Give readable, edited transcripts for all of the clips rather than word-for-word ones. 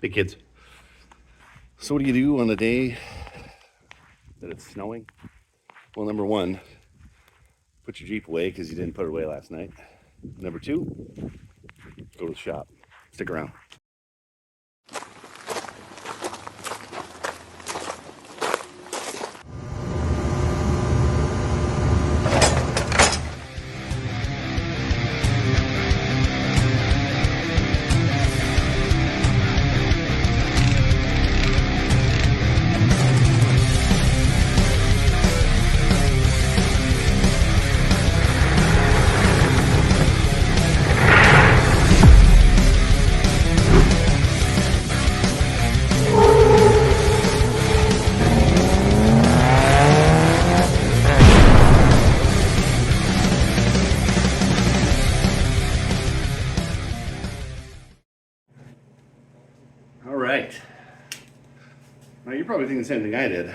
Hey kids. So what do you do on a day that it's snowing? Well, number one, put your Jeep away because you didn't put it away last night. Number two, go to the shop. Stick around. All right. Now you're probably thinking the same thing I did.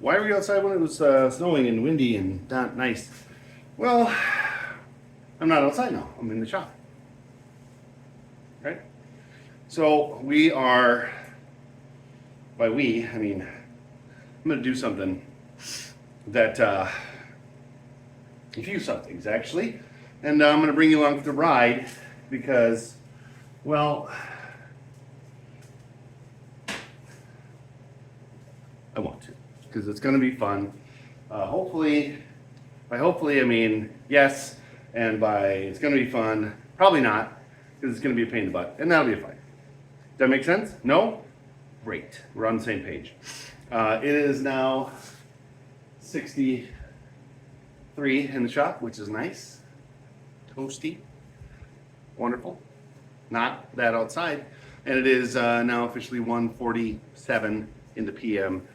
Why were you outside when it was snowing and windy and not nice? Well, I'm not outside now. I'm in the shop. Right? So we are, by we, I mean, I'm going to do something that, a few somethings actually. And I'm going to bring you along for the ride because, well, I want to, because it's going to be fun. Hopefully, by hopefully I mean yes, and by it's going to be fun, probably not, because it's going to be a pain in the butt, and that'll be fine. Does that make sense? No? Great. We're on the same page. It is now 63 in the shop, which is nice. Toasty. Wonderful. Not that outside. And it is now officially 1:47 in the PM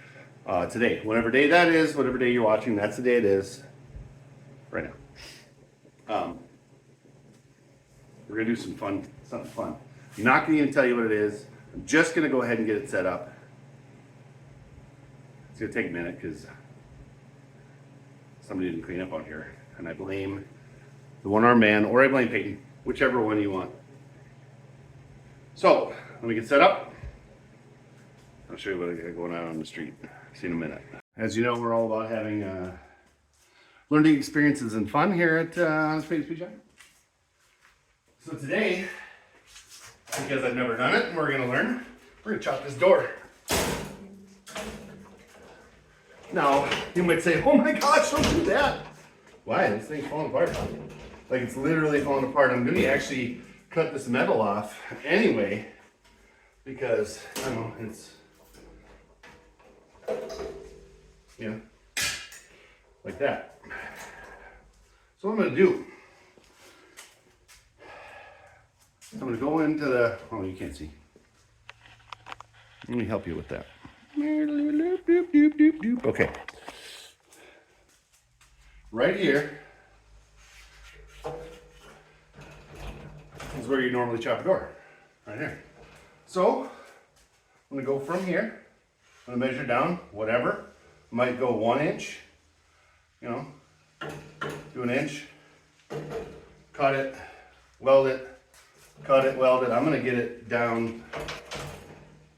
today. Whatever day that is, whatever day you're watching, that's the day it is right now. We're going to do something fun. I'm not going to even tell you what it is. I'm just going to go ahead and get it set up. It's going to take a minute because somebody didn't clean up on here. And I blame the one-armed man, or I blame Peyton, whichever one you want. So, let me get set up. I'll show you what I got going on the street. See you in a minute. As you know, we're all about having learning experiences and fun here at Honest Peyton's Speed Shop. So today, because I've never done it and we're going to learn, we're going to chop this door. Now, you might say, oh my gosh, don't do that. Why? This thing's falling apart. Like, it's literally falling apart. I'm going to actually cut this metal off anyway, because, I don't know, it's, like that. So what I'm going to do, I'm going to go into the, oh, you can't see. Let me help you with that. Okay. Right here is where you normally chop a door. Right here. So, I'm going to go from here. I'm going to measure down, whatever. Might go 1 inch. Do an inch. Cut it. Weld it. Cut it, weld it. I'm going to get it down,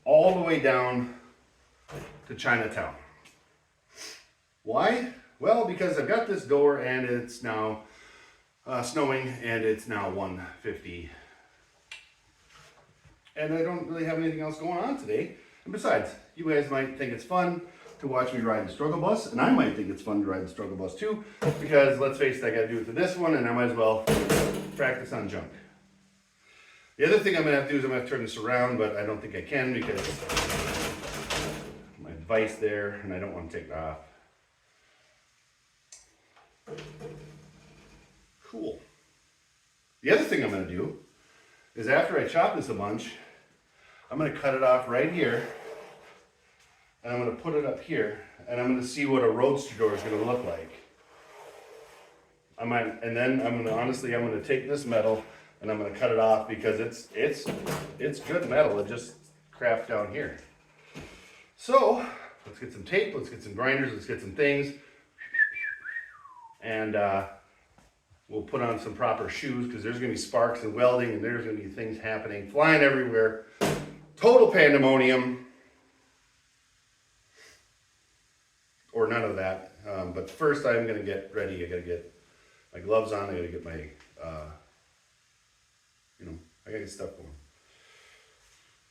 all the way down to Chinatown. Why? Well, because I've got this door and it's now snowing and it's now 1:50. And I don't really have anything else going on today. And besides, you guys might think it's fun to watch me ride the struggle bus, and I might think it's fun to ride the struggle bus too, because let's face it, I got to do it to this one, and I might as well practice on junk. The other thing I'm going to have to do is I'm going to turn this around, but I don't think I can because my vise there, and I don't want to take it off. Cool. The other thing I'm going to do is after I chop this a bunch, I'm going to cut it off right here, and I'm going to put it up here, and I'm going to see what a roadster door is going to look like. And then I'm going to take this metal and I'm going to cut it off because it's good metal. It just crapped down here. So let's get some tape, let's get some grinders, let's get some things, and we'll put on some proper shoes because there's going to be sparks and welding and there's going to be things happening, flying everywhere. Total pandemonium. Or none of that. But first I'm going to get ready. I got to get my gloves on. I got to get my, I got to get stuff going.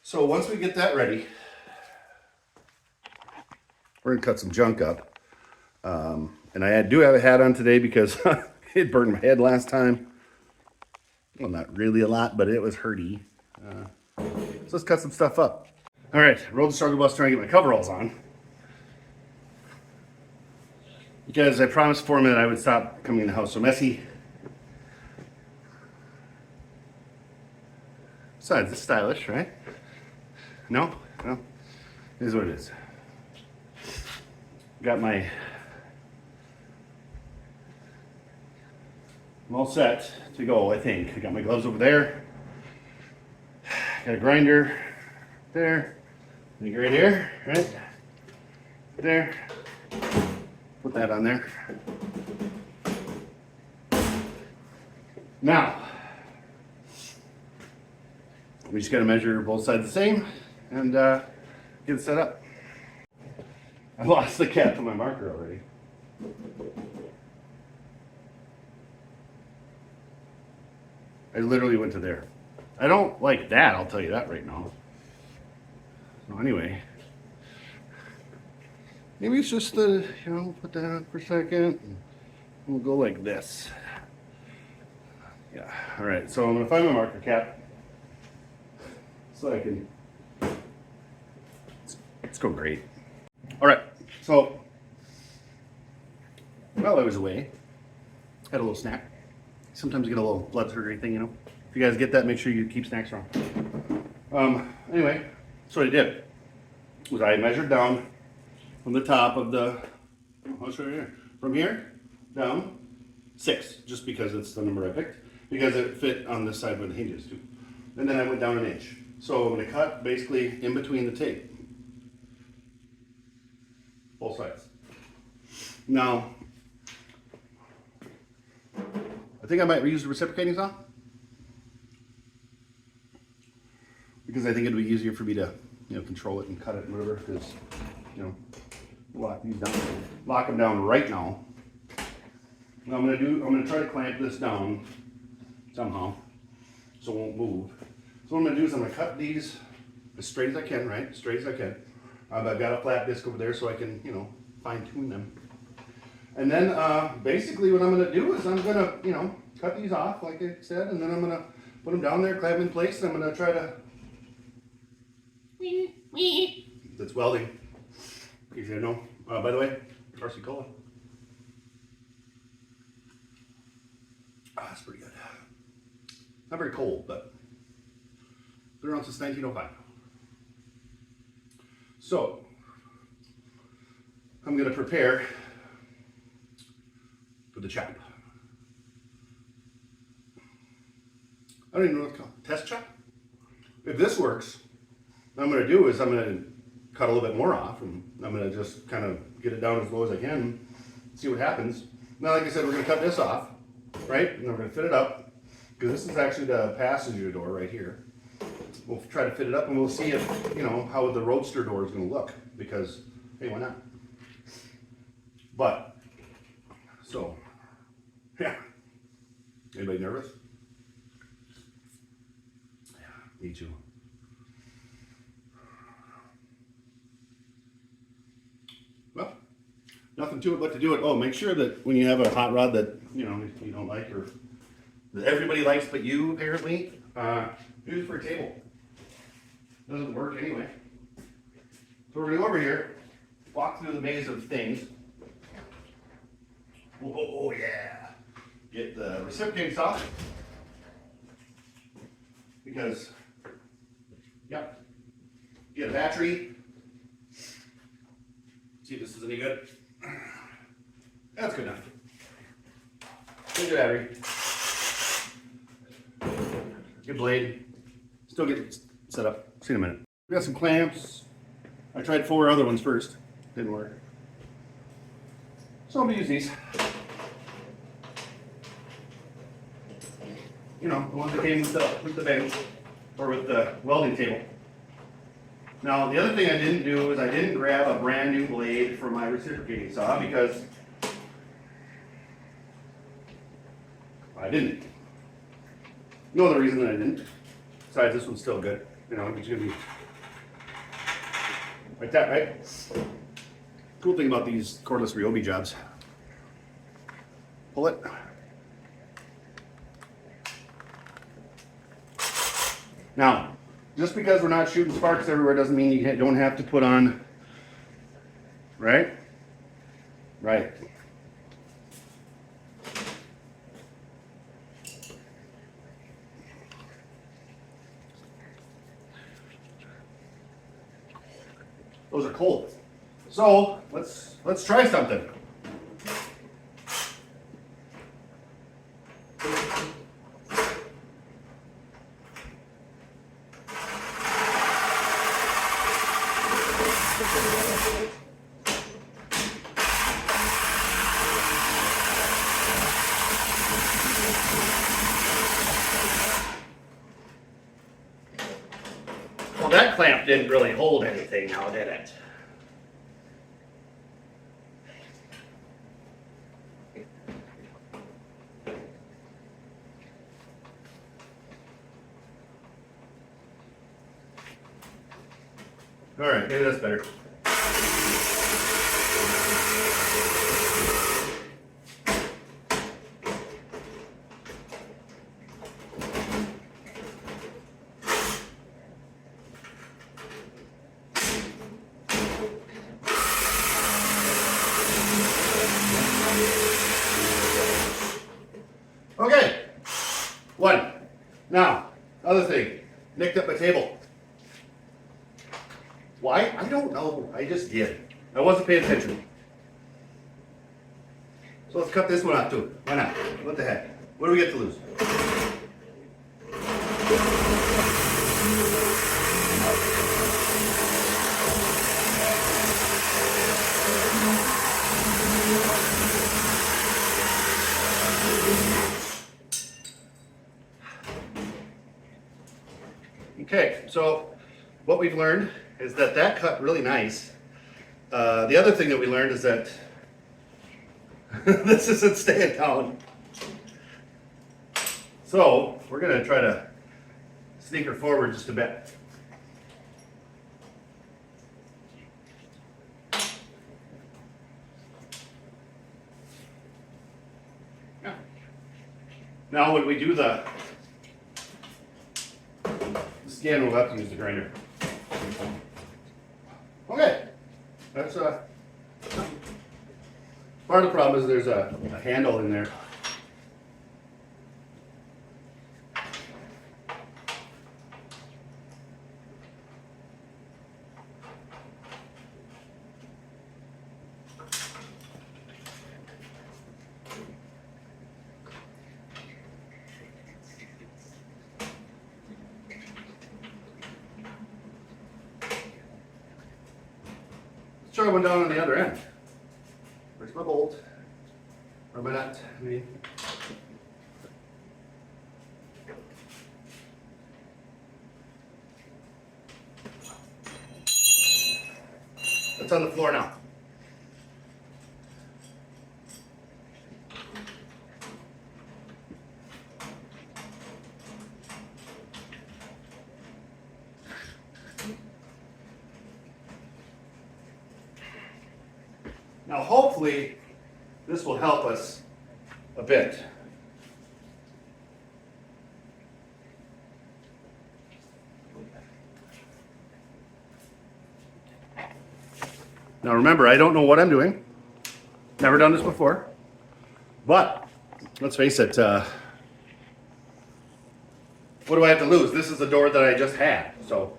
So once we get that ready, we're going to cut some junk up. And I do have a hat on today because it burned my head last time. Well, not really a lot, but it was hurty. So let's cut some stuff up. All right, rode the struggle bus trying to get my coveralls on. Because I promised Foreman that I would stop coming in the house so messy. Besides, it's stylish, right? No? Well, it is what it is. Got I'm all set to go, I think. I got my gloves over there. Got a grinder there. And right here, right? There. Put that on there. Now, we just got to measure both sides the same and get it set up. I lost the cap to my marker already. I literally went to there. I don't like that, I'll tell you that right now. So anyway, maybe it's just the, put that on for a second. And we'll go like this. Yeah, all right, so I'm gonna find my marker cap so I can, let's go great. All right, so while I was away, had a little snack. Sometimes you get a little blood surgery thing, If you guys get that, make sure you keep snacks around. Anyway, so what I did was I measured down from the top of the, I'll show you here, from here down 6, just because it's the number I picked, because it fit on this side where the hinges too. And then I went down 1 inch. So I'm going to cut basically in between the tape, both sides. Now, I think I might reuse the reciprocating saw because I think it'd be easier for me to, control it and cut it and whatever. Because, lock these down, lock them down right now. What I'm gonna try to clamp this down somehow so it won't move. So what I'm gonna do is I'm gonna cut these as straight as I can, right? As straight as I can. I've got a flat disc over there so I can, fine tune them. And then basically what I'm gonna do is I'm gonna, cut these off like I said, and then I'm gonna put them down there, clamp in place, and I'm gonna try to. That's welding. In case you didn't know. By the way, RC Cola. That's pretty good. Not very cold, but been around since 1905. So I'm going to prepare for the chop. I don't even know what it's called. Test chop? If this works, what I'm going to do is I'm going to cut a little bit more off, and I'm going to just kind of get it down as low as I can, see what happens. Now, like I said, we're going to cut this off, right? And we're going to fit it up, because this is actually the passenger door right here. We'll try to fit it up, and we'll see if, how the roadster door is going to look, because, hey, why not? But, so, yeah. Anybody nervous? Yeah, me too. Well, nothing to it but to do it. Oh, make sure that when you have a hot rod that, you don't like, or that everybody likes but you, apparently, use it for a table. Doesn't work anyway. So we're going to go over here, walk through the maze of things. Oh yeah. Get the reciprocating saw. Because, yep. Get a battery. See if this is any good. That's good enough. Get your battery. Good blade. Still get it set up. See in a minute. We got some clamps. I tried 4 other ones first. Didn't work. So I'm gonna use these. you know, the ones that came with the bench or with the welding table. Now, the other thing I didn't do is I didn't grab a brand new blade for my reciprocating saw because I didn't. No other reason that I didn't. Besides, this one's still good. You know, it's gonna be like that, right? Cool thing about these cordless Ryobi jobs. Pull it. Now, just because we're not shooting sparks everywhere doesn't mean you don't have to put on, right? Right. Those are cold. So let's try something. Well, that clamp didn't really hold anything now, did it? All right, maybe that's better. Okay, one. Now, other thing, nicked up my table. Why? I don't know. I just did. I wasn't paying attention. So let's cut this one off too. Why not? What the heck? What do we get to lose? Okay, so what we've learned is that that cut really nice. The other thing that we learned is that this isn't staying down. So we're gonna try to sneak her forward just a bit. Yeah. Now when we do the scan, we'll have to use the grinder. Okay, that's part of the problem is there's a handle in there. Let's try one down on the other end. Where's my bolt? Or my nut? I mean, it's on the floor now. Now hopefully this will help us a bit. Now remember, I don't know what I'm doing. Never done this before. But let's face it, what do I have to lose? This is the door that I just had, so.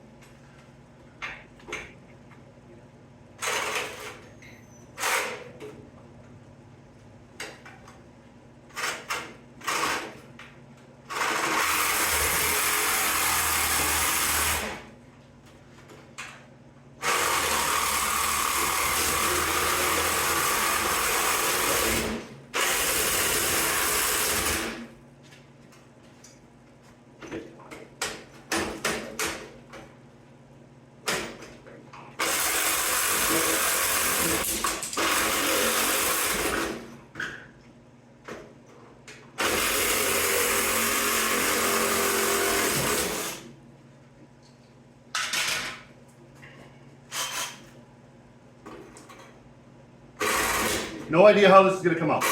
No idea how this is gonna come out.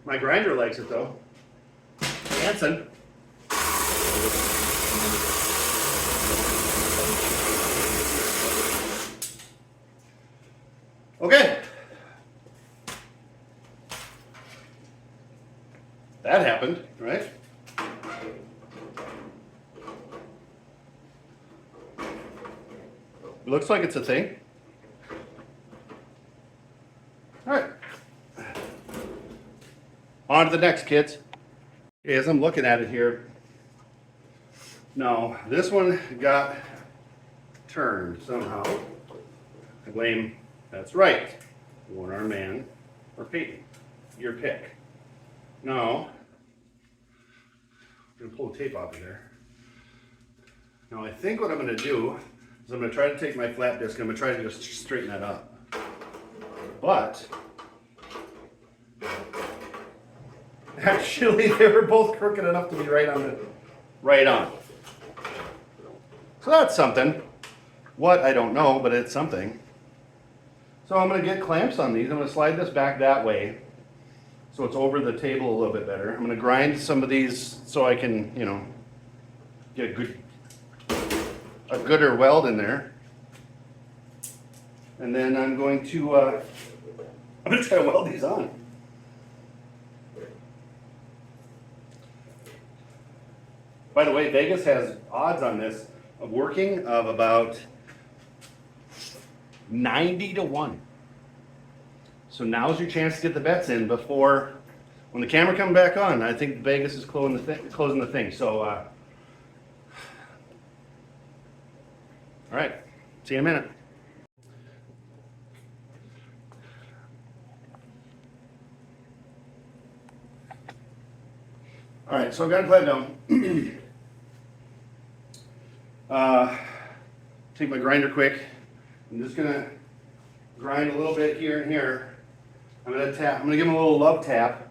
My grinder likes it though. Dancing. Okay. That happened, right? It looks like it's a thing. All right. On to the next, kids. Okay, as I'm looking at it here, no, this one got turned somehow. I blame, that's right, One-Arm Man or Peyton, your pick. No, I'm gonna pull the tape off of there. Now I think what I'm gonna do is I'm gonna try to take my flat disc and I'm gonna try to just straighten that up. But actually they were both crooked enough to be right on. So that's something. What, I don't know, but it's something. So I'm gonna get clamps on these. I'm gonna slide this back that way so it's over the table a little bit better. I'm gonna grind some of these so I can, you know, get a gooder weld in there. And then I'm going to try to weld these on. By the way, Vegas has odds on this of working of about 90 to 1. So now's your chance to get the bets in before, when the camera comes back on, I think Vegas is closing the thing. So, all right, see you in a minute. All right, so I've got it clamped down. Take my grinder quick. I'm just gonna grind a little bit here and here. I'm gonna tap. I'm gonna give him a little love tap.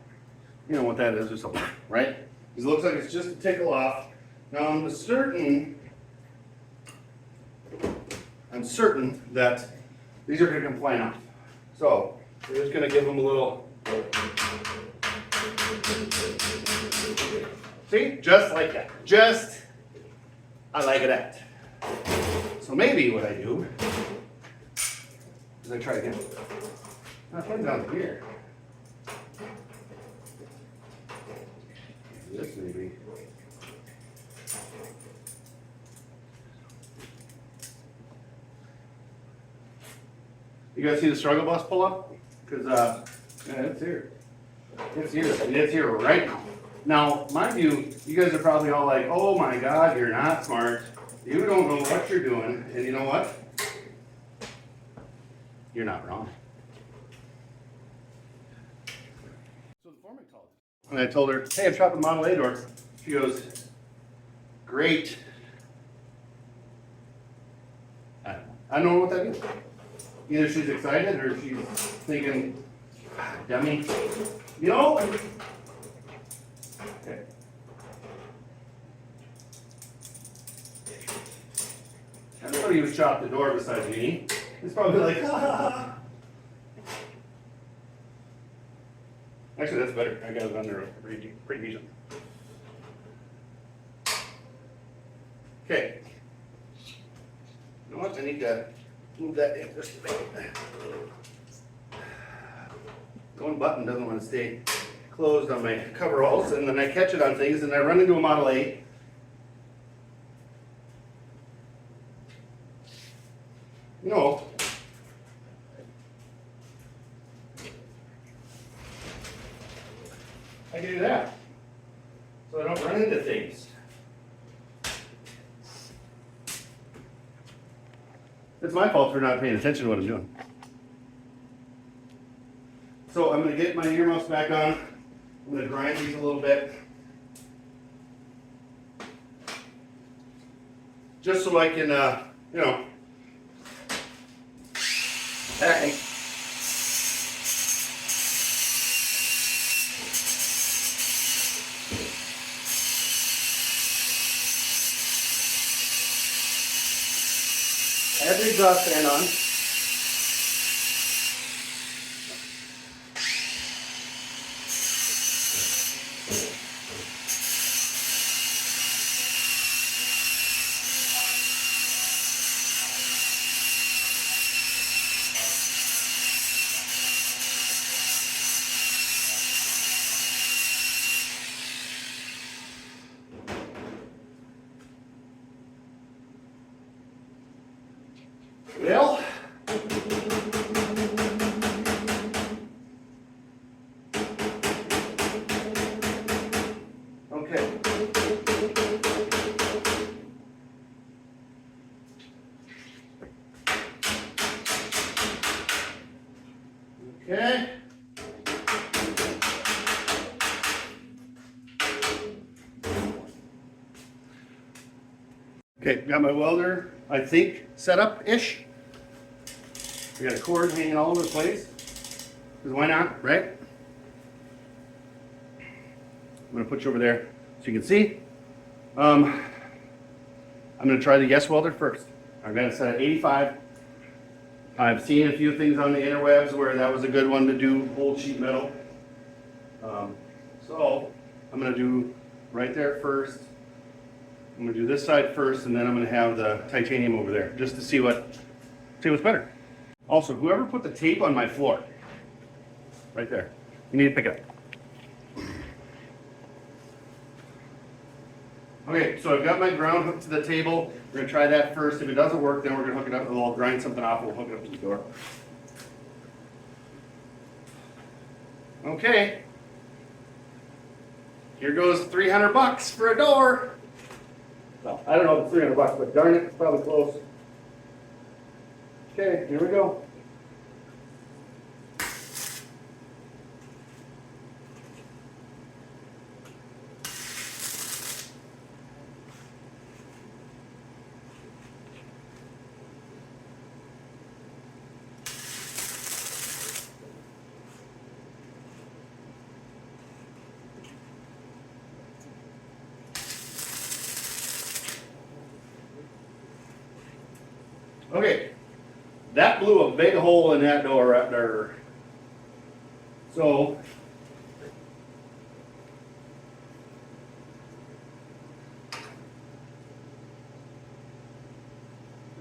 You know what that is, or something, right? Because it looks like it's just a tickle off. Now I'm certain that these are gonna come flying off. So we're just gonna give them a little. See, just like that. Just, I like that. So maybe what I do is I try again. I'll put it down here. This maybe. You guys see the struggle bus pull up? Because yeah, it's here. It's here. And it's here right now. Now, mind you, you guys are probably all like, oh my God, you're not smart. You don't know what you're doing. And you know what? You're not wrong. So the foreman called. And I told her, hey, I'm Choppin Model A door. She goes, great. I don't know what that means. Either she's excited or she's thinking, dummy. You know? Okay. Everybody who's chopped the door besides me is probably like, ah. Actually, that's better. I got it under pretty decent. Okay. You know what? I need to move that in just a bit. One button doesn't want to stay closed on my coveralls, and then I catch it on things, and I run into a Model A. No. I can do that, so I don't run into things. It's my fault for not paying attention to what I'm doing. So I'm going to get my earmuffs back on. I'm going to grind these a little bit. Just so I can, you know, hey. the exhaust fan on. Well, okay. Okay. Okay, got my welder, I think, set up-ish. We got a cord hanging all over the place. Because why not, right? I'm gonna put you over there so you can see. I'm gonna try the Yes welder first. I've got it set at 85. I've seen a few things on the interwebs where that was a good one to do old sheet metal. So I'm gonna do right there first. I'm gonna do this side first, and then I'm gonna have the titanium over there just to see what's better. Also, whoever put the tape on my floor, right there, you need to pick it up. Okay, so I've got my ground hooked to the table. We're gonna try that first. If it doesn't work, then we're gonna hook it up. We'll grind something off. We'll hook it up to the door. Okay. Here goes 300 bucks for a door. Well, I don't know if it's 300 bucks, but darn it, it's probably close. Okay, here we go. Okay, that blew a big hole in that door right there. So,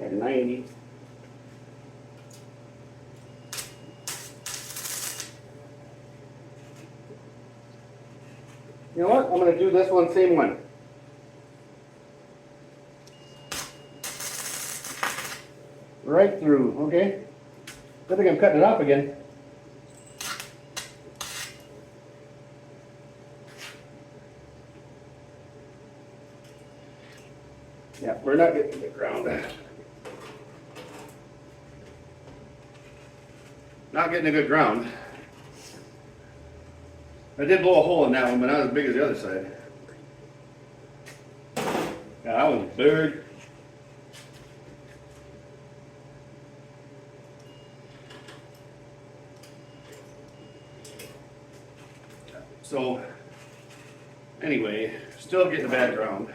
at 90. You know what? I'm going to do this one, same one. Right through, okay? I think I'm cutting it off again. Yeah, we're not getting the ground. Not getting a good ground. I did blow a hole in that one, but not as big as the other side. Yeah, that one's big. So, anyway, still getting a bad ground.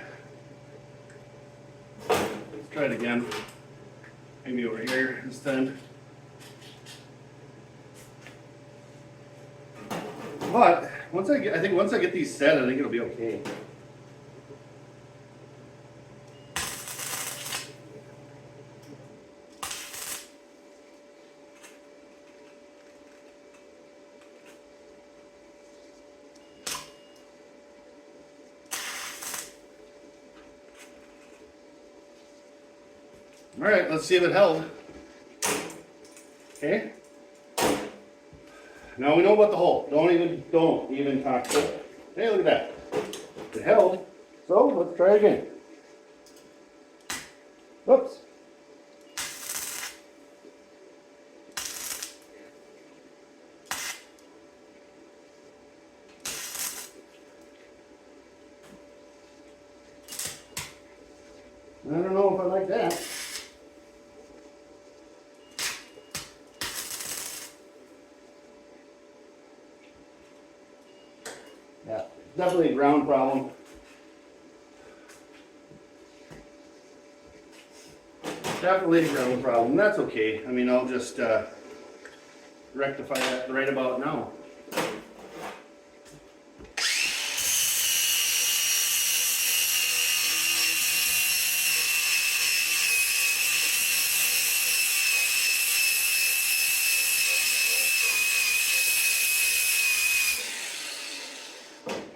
Let's try it again. Maybe over here this time. But I think once I get these set, I think it'll be okay. All right, let's see if it held. Okay. Now we know about the hole. Don't even talk to it. Hey, look at that. It held. So let's try again. Whoops. I don't know if I like that. Yeah, definitely a ground problem. Definitely a ground problem. That's okay. I mean, I'll just rectify that right about now.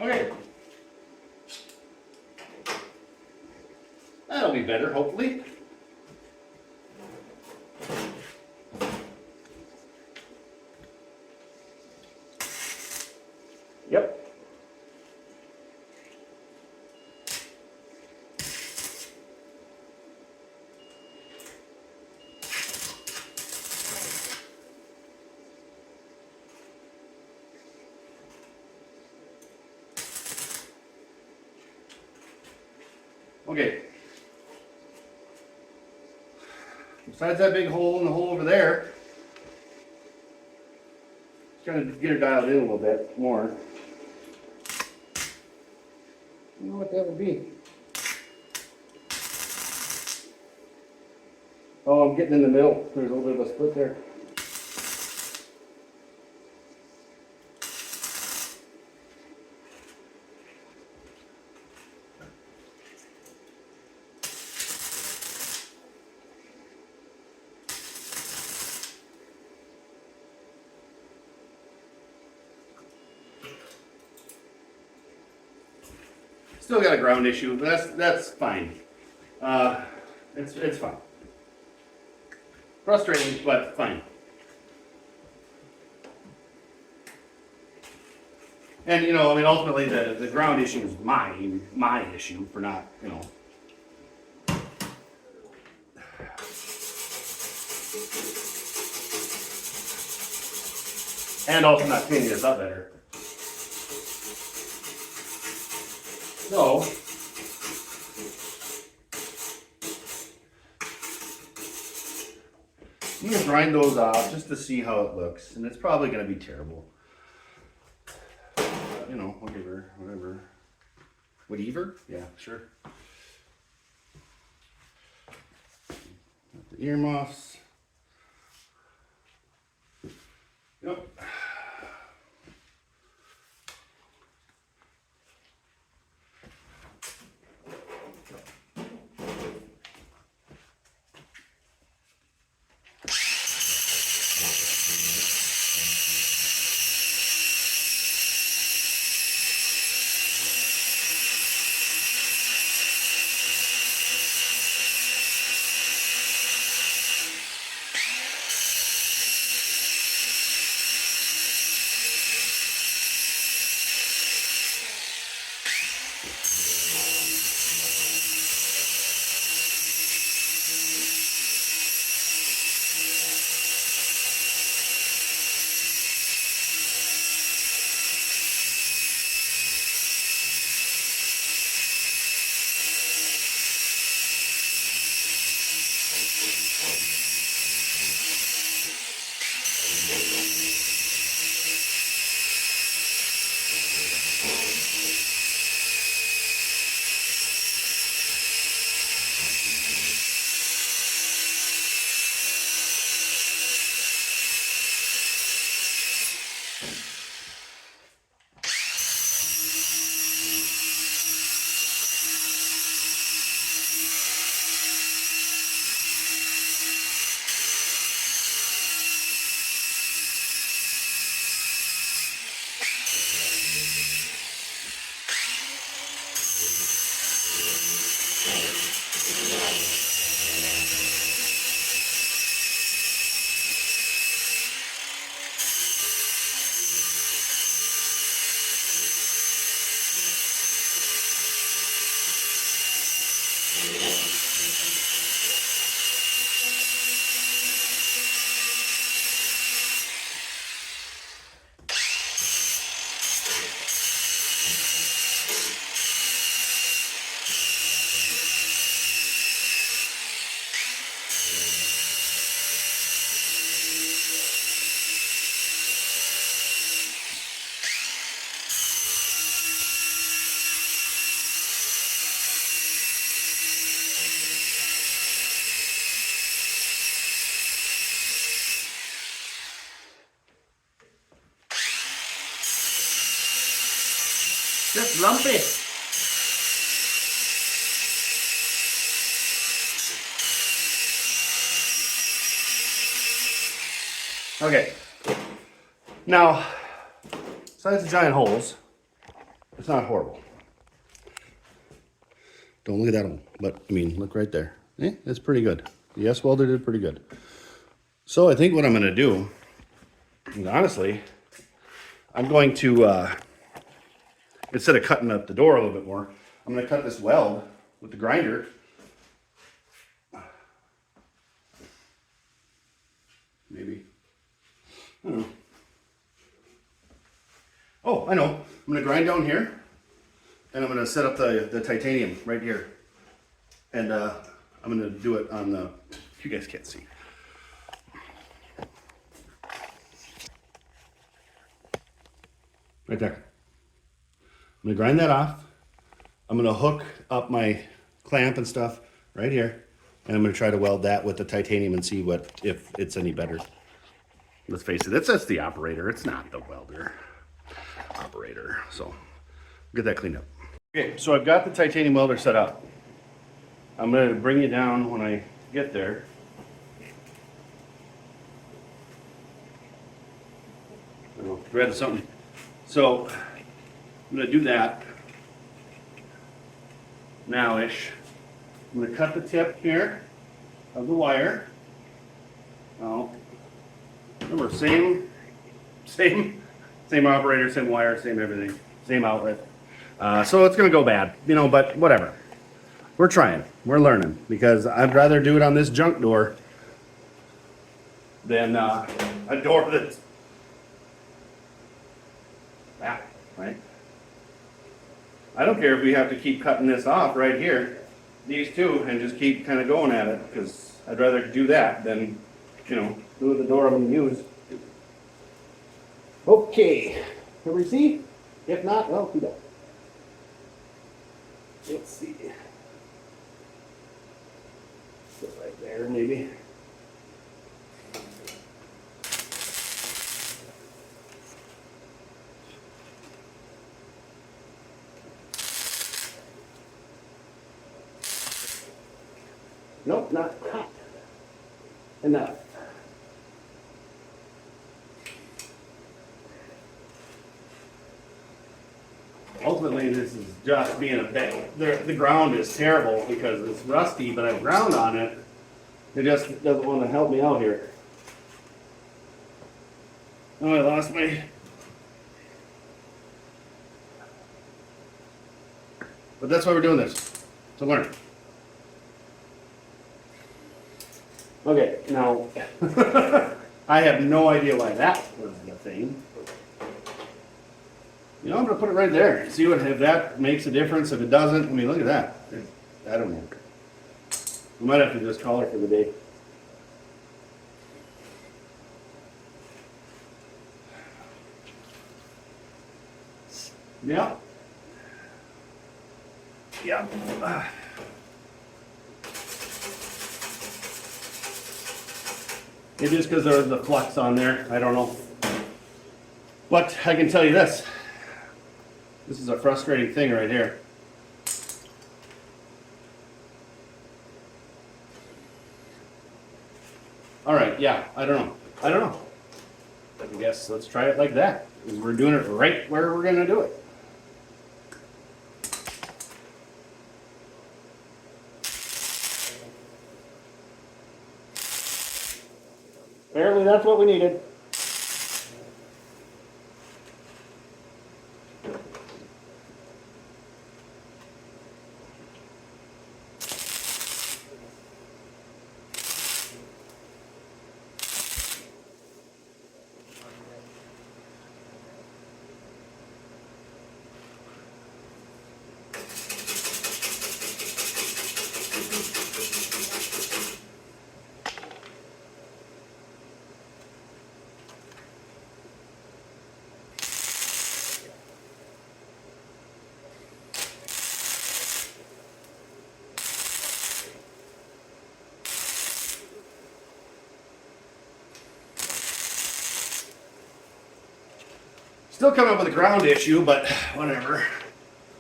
Okay. That'll be better, hopefully. Yep. Okay. Besides that big hole in the hole over there, just trying to get her dialed in a little bit more. I don't know what that would be. Oh, I'm getting in the middle. There's a little bit of a split there. Still got a ground issue, but that's fine. It's fine. Frustrating, but fine. And you know, I mean, ultimately, the ground issue is my issue for not, you know. And also not cleaning this up better. So, I'm gonna grind those off just to see how it looks, and it's probably gonna be terrible. You know, whatever. Whatever? Yeah, sure. Got the earmuffs. Yep. Just lumpy. Okay. Now, besides the giant holes, it's not horrible. Don't look at that one, but I mean, look right there. It's pretty good. The S-welder did pretty good. So I think what I'm going to do, and honestly, I'm going to, instead of cutting up the door a little bit more, I'm going to cut this weld with the grinder. Maybe. I don't know. Oh, I know. I'm going to grind down here, and I'm going to set up the titanium right here. And I'm going to do it on the, you guys can't see. Right there. I'm going to grind that off. I'm going to hook up my clamp and stuff right here. And I'm going to try to weld that with the titanium and see if it's any better. Let's face it, that's the operator. It's not the welder operator. So get that cleaned up. Okay, so I've got the titanium welder set up. I'm going to bring you down when I get there. I'll grab something. So I'm going to do that now-ish. I'm going to cut the tip here of the wire. Oh, remember, same operator, same wire, same everything, same outlet. So it's going to go bad, you know, but whatever. We're trying. We're learning because I'd rather do it on this junk door than a door that's that, right? I don't care if we have to keep cutting this off right here, these two, and just keep kind of going at it because I'd rather do that than, you know, do the door I'm going to use. Okay, can we see? If not, well, too bad. Let's see. Put it right there, maybe. Nope, not hot enough. Ultimately, this is just being a bit. The ground is terrible because it's rusty, but I have ground on it. It just doesn't want to help me out here. Oh, I lost my. But that's why we're doing this, to learn. Okay, now, I have no idea why that was the thing. You know, I'm gonna put it right there. See if that makes a difference. If it doesn't, I mean, look at that. I don't know. We might have to just call it for the day. Yeah. Yeah. Maybe it's because there's the flux on there. I don't know. But I can tell you this. This is a frustrating thing right here. All right, yeah, I don't know. I guess let's try it like that. We're doing it right where we're gonna do it. Apparently that's what we needed. Still coming up with a ground issue, but whatever.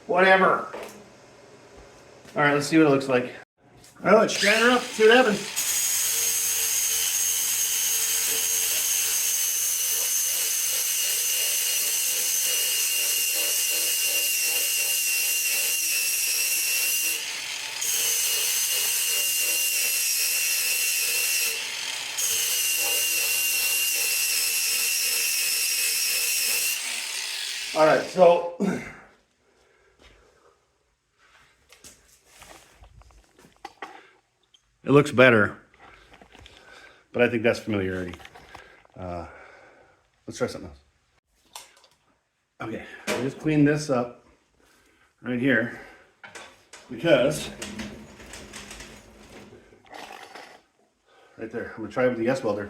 Whatever. All right, let's see what it looks like. All right, let's shine her up, see what happens. All right, so it looks better, but I think that's familiarity. Let's try something else. Okay, I just cleaned this up right here because right there, I'm gonna try it with the S welder.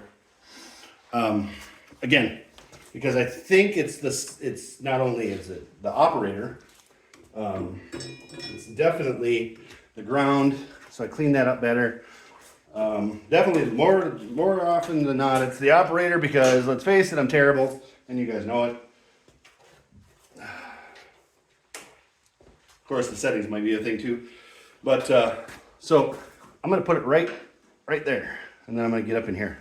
Again, because I think it's not only is it the operator, it's definitely the ground. So I cleaned that up better. Definitely more often than not, it's the operator because let's face it, I'm terrible, and you guys know it. Of course, the settings might be a thing too, but so I'm gonna put it right there, and then I'm gonna get up in here.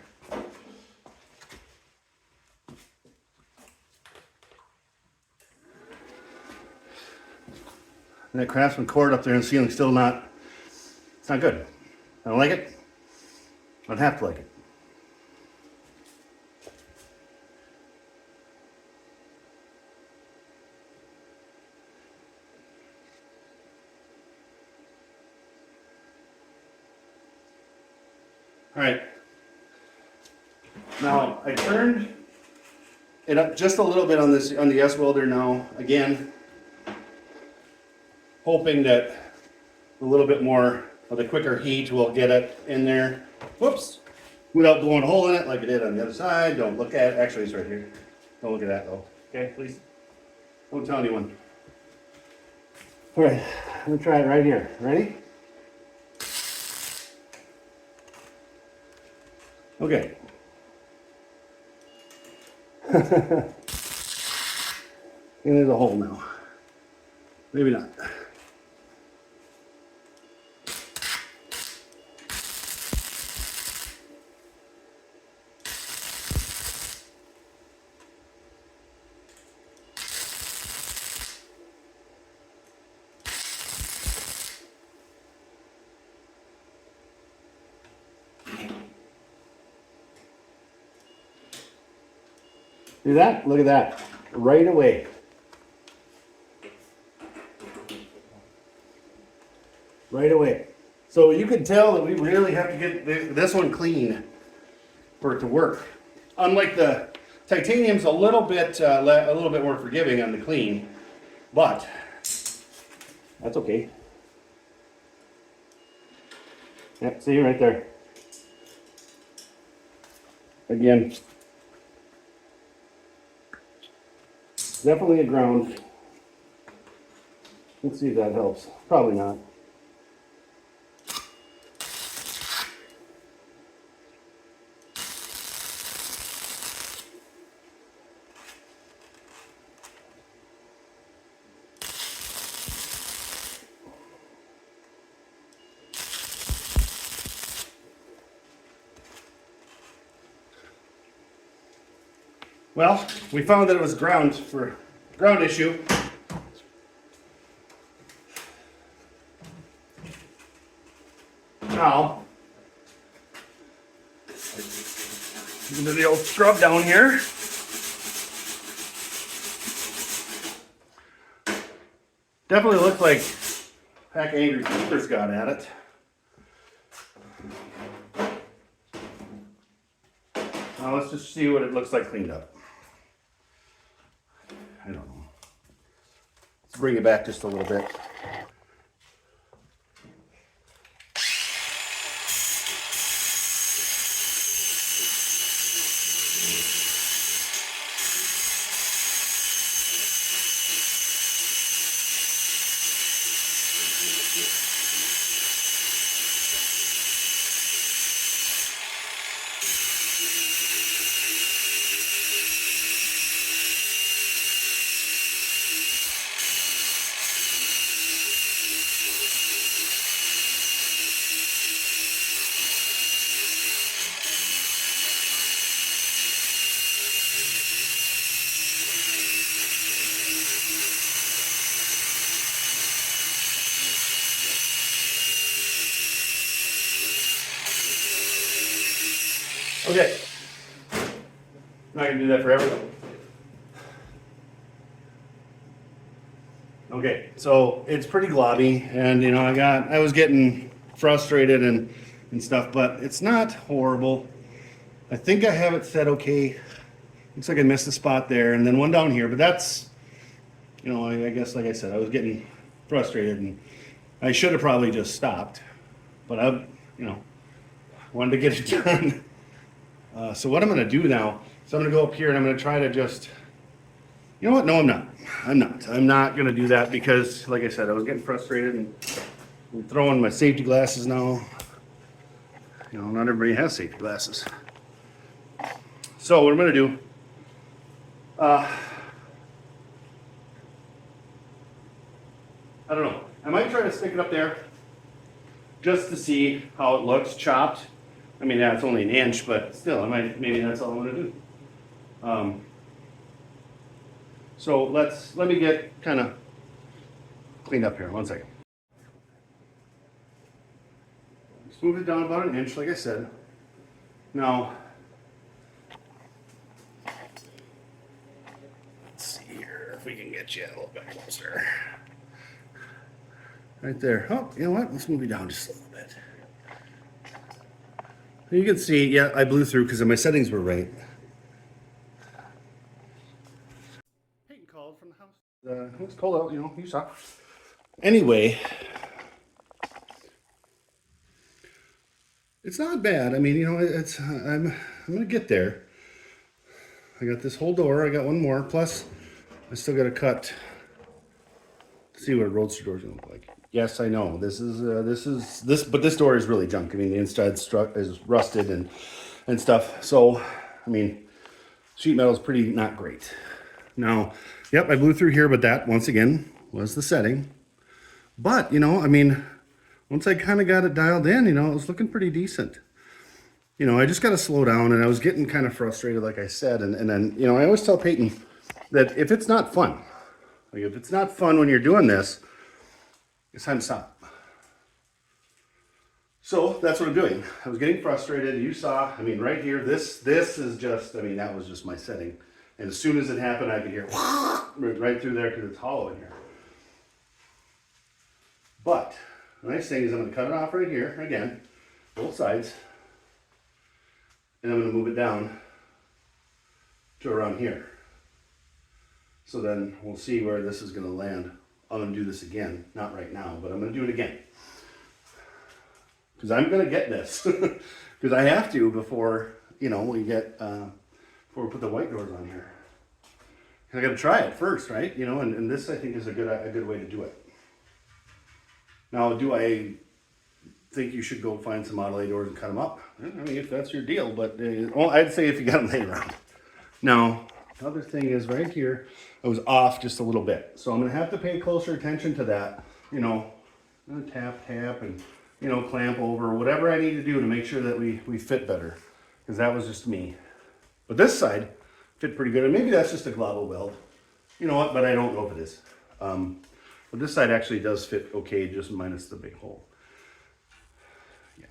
And that Craftsman cord up there in the ceiling still not, it's not good. I don't like it. I don't have to like it. All right. Now I turned it up just a little bit on the S welder now. Again, hoping that a little bit more of the quicker heat will get it in there. Whoops! Without blowing a hole in it like I did on the other side. Don't look at it. Actually, it's right here. Don't look at that though. Okay, please. Don't tell anyone. All right, I'm gonna try it right here. Ready? Okay. And there's a hole now. Maybe not. See that? Look at that. Right away. Right away. So you can tell that we really have to get this one clean for it to work. Unlike the titanium's a little bit more forgiving on the clean, but that's okay. Yep, see right there. Again, definitely a ground. Let's see if that helps. Probably not. Well, we found that it was ground issue. Now, into the old scrub down here. Definitely looks like Pack Angry Keepers got at it. Now let's just see what it looks like cleaned up. I don't know. Let's bring it back just a little bit. Okay. I'm not gonna do that for everyone. Okay, so it's pretty globby, and you know, I was getting frustrated and stuff, but it's not horrible. I think I have it set okay. Looks like I missed a spot there, and then one down here, but that's, you know, I guess like I said, I was getting frustrated, and I should have probably just stopped, but I, you know, wanted to get it done. So what I'm gonna do now, so I'm gonna go up here and I'm gonna try to just, you know what? No, I'm not. I'm not gonna do that because, like I said, I was getting frustrated and I'm throwing my safety glasses now. You know, not everybody has safety glasses. So what I'm gonna do, I don't know. I might try to stick it up there just to see how it looks chopped. I mean, that's only an inch, but still, maybe that's all I'm gonna do. So let me get kind of cleaned up here. One second. Just move it down about an inch, like I said. Now, let's see here if we can get you a little bit closer. Right there. Oh, you know what? Let's move it down just a little bit. You can see, yeah, I blew through because my settings were right. Peyton called from the house. It was cold out, you know, you saw. Anyway, it's not bad. I mean, you know, I'm gonna get there. I got this whole door. I got one more. Plus, I still got to cut. See what a roadster door's gonna look like. Yes, I know. But this door is really junk. I mean, the inside is rusted and stuff. So, I mean, sheet metal is pretty not great. Now, yep, I blew through here, but that once again was the setting. But you know, I mean, once I kind of got it dialed in, you know, it was looking pretty decent. You know, I just got to slow down, and I was getting kind of frustrated, like I said, and then you know, I always tell Peyton that if it's not fun, like if it's not fun when you're doing this, it's time to stop. So that's what I'm doing. I was getting frustrated. You saw, I mean, right here, this is just, I mean, that was just my setting. And as soon as it happened, I could hear right through there because it's hollow in here. But the nice thing is I'm going to cut it off right here, again, both sides. And I'm going to move it down to around here. So then we'll see where this is going to land. I'm going to do this again, not right now, but I'm going to do it again. Because I'm going to get this. Because I have to before, you know, we get, before we put the white doors on here. I got to try it first, right? You know, and this I think is a good way to do it. Now, do I think you should go find some Model A doors and cut them up? I mean, if that's your deal, but well, I'd say if you got them laying around. Now, another thing is right here, I was off just a little bit. So I'm going to have to pay closer attention to that. You know, I'm gonna tap, and, you know, clamp over, whatever I need to do to make sure that we fit better. Because that was just me. But this side fit pretty good. And maybe that's just a global weld. You know what, but I don't know if it is. But this side actually does fit okay, just minus the big hole. Yeah.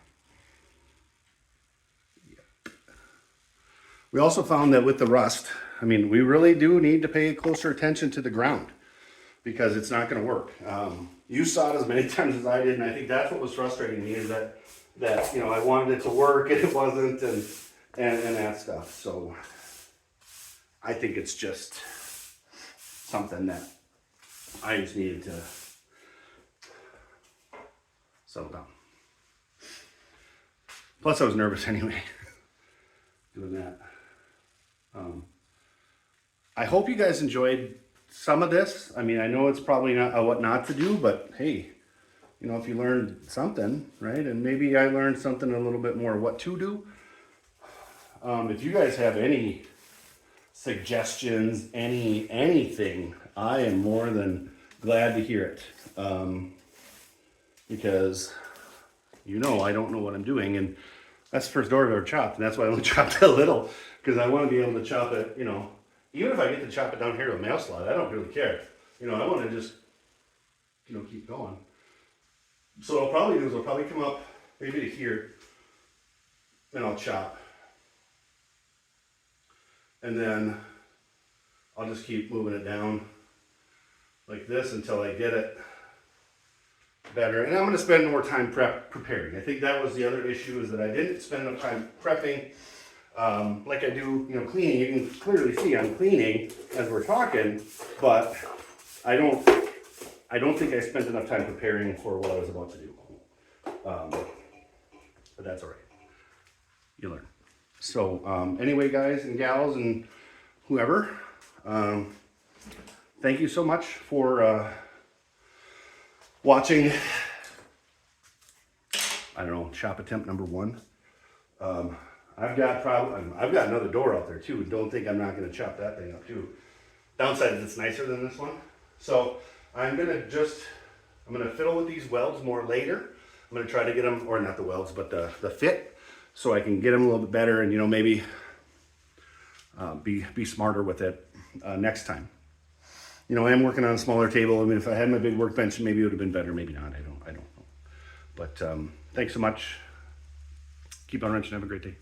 We also found that with the rust, I mean, we really do need to pay closer attention to the ground because it's not going to work. You saw it as many times as I did, and I think that's what was frustrating me is that you know, I wanted it to work and it wasn't, and that stuff. So I think it's just something that I just needed to settle down. Plus, I was nervous anyway doing that. I hope you guys enjoyed some of this. I mean, I know it's probably not what not to do, but hey, you know, if you learned something, right? And maybe I learned something a little bit more what to do. If you guys have any suggestions, anything, I am more than glad to hear it. Because, you know, I don't know what I'm doing, and that's the first door I've ever chopped, and that's why I only chopped a little, because I want to be able to chop it, you know, even if I get to chop it down here to a mail slot, I don't really care. You know, I want to just, you know, keep going. So what I'll probably do is I'll probably come up maybe to here, and I'll chop and then I'll just keep moving it down like this until I get it better. And I'm going to spend more time preparing. I think that was the other issue, is that I didn't spend enough time prepping like I do, cleaning. You can clearly see I'm cleaning as we're talking, but I don't think I spent enough time preparing for what I was about to do. But that's all right. You learn. So anyway, guys and gals and whoever, thank you so much for watching. I don't know, shop attempt number 1. I've got another door out there too. Don't think I'm not going to chop that thing up too. Downside is it's nicer than this one. So I'm gonna fiddle with these welds more later. I'm gonna try to get them, or not the welds, but the fit, so I can get them a little bit better, and maybe be smarter with it next time. I am working on a smaller table. I mean, if I had my big workbench, maybe it would have been better. Maybe not. I don't know. But thanks so much. Keep on wrenching. Have a great day.